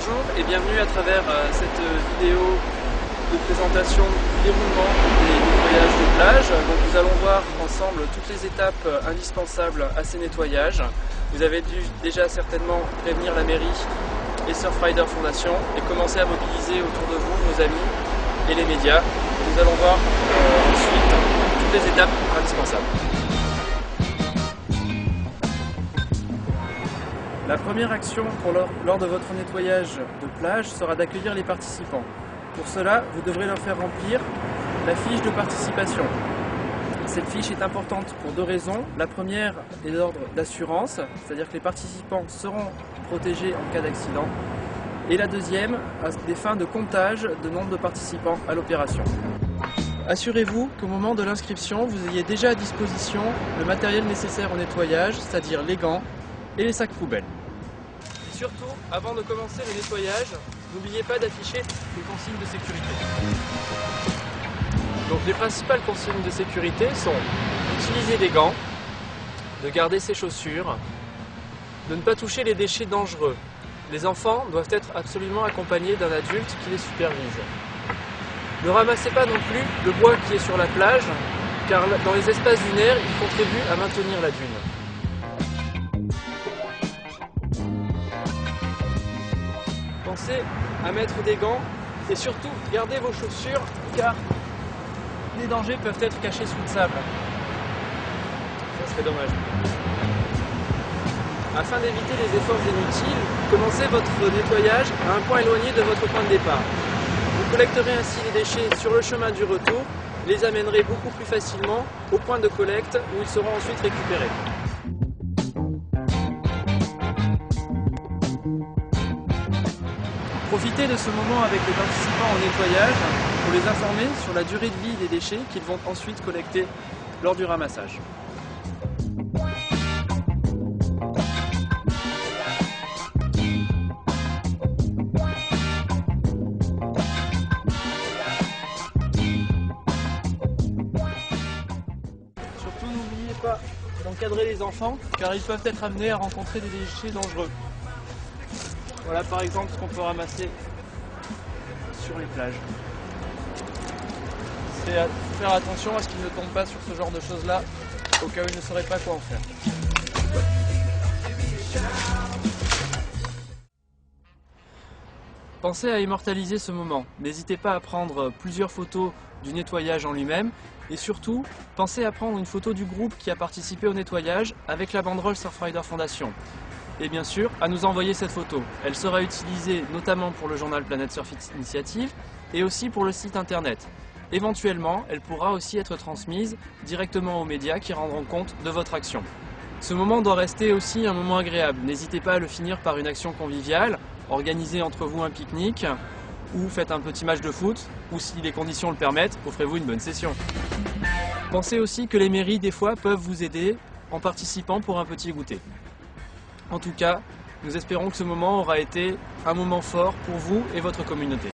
Bonjour et bienvenue à travers cette vidéo de présentation du déroulement des nettoyages de plage. Donc nous allons voir ensemble toutes les étapes indispensables à ces nettoyages. Vous avez dû déjà certainement prévenir la mairie et Surfrider Foundation et commencer à mobiliser autour de vous nos amis et les médias. Nous allons voir ensuite toutes les étapes indispensables. La première action lors de votre nettoyage de plage sera d'accueillir les participants. Pour cela, vous devrez leur faire remplir la fiche de participation. Cette fiche est importante pour deux raisons. La première est d'ordre d'assurance, c'est-à-dire que les participants seront protégés en cas d'accident. Et la deuxième, à des fins de comptage de nombre de participants à l'opération. Assurez-vous qu'au moment de l'inscription, vous ayez déjà à disposition le matériel nécessaire au nettoyage, c'est-à-dire les gants et les sacs poubelles. Surtout, avant de commencer le nettoyage, n'oubliez pas d'afficher les consignes de sécurité. Donc les principales consignes de sécurité sont d'utiliser des gants, de garder ses chaussures, de ne pas toucher les déchets dangereux. Les enfants doivent être absolument accompagnés d'un adulte qui les supervise. Ne ramassez pas non plus le bois qui est sur la plage, car dans les espaces dunaires, il contribue à maintenir la dune. Pensez à mettre des gants et surtout gardez vos chaussures car les dangers peuvent être cachés sous le sable. Ça serait dommage. Afin d'éviter les efforts inutiles, commencez votre nettoyage à un point éloigné de votre point de départ. Vous collecterez ainsi les déchets sur le chemin du retour, les amènerez beaucoup plus facilement au point de collecte où ils seront ensuite récupérés. Profitez de ce moment avec les participants au nettoyage pour les informer sur la durée de vie des déchets qu'ils vont ensuite collecter lors du ramassage. Surtout n'oubliez pas d'encadrer les enfants car ils peuvent être amenés à rencontrer des déchets dangereux. Voilà par exemple ce qu'on peut ramasser sur les plages. C'est à faire attention à ce qu'ils ne tombent pas sur ce genre de choses là, au cas où ils ne sauraient pas quoi en faire. Pensez à immortaliser ce moment. N'hésitez pas à prendre plusieurs photos du nettoyage en lui-même et surtout, pensez à prendre une photo du groupe qui a participé au nettoyage avec la banderole Surfrider Foundation. Et bien sûr, à nous envoyer cette photo. Elle sera utilisée notamment pour le journal Planète Surf Initiative et aussi pour le site internet. Éventuellement, elle pourra aussi être transmise directement aux médias qui rendront compte de votre action. Ce moment doit rester aussi un moment agréable. N'hésitez pas à le finir par une action conviviale, organisez entre vous un pique-nique ou faites un petit match de foot ou si les conditions le permettent, offrez-vous une bonne session. Pensez aussi que les mairies des fois peuvent vous aider en participant pour un petit goûter. En tout cas, nous espérons que ce moment aura été un moment fort pour vous et votre communauté.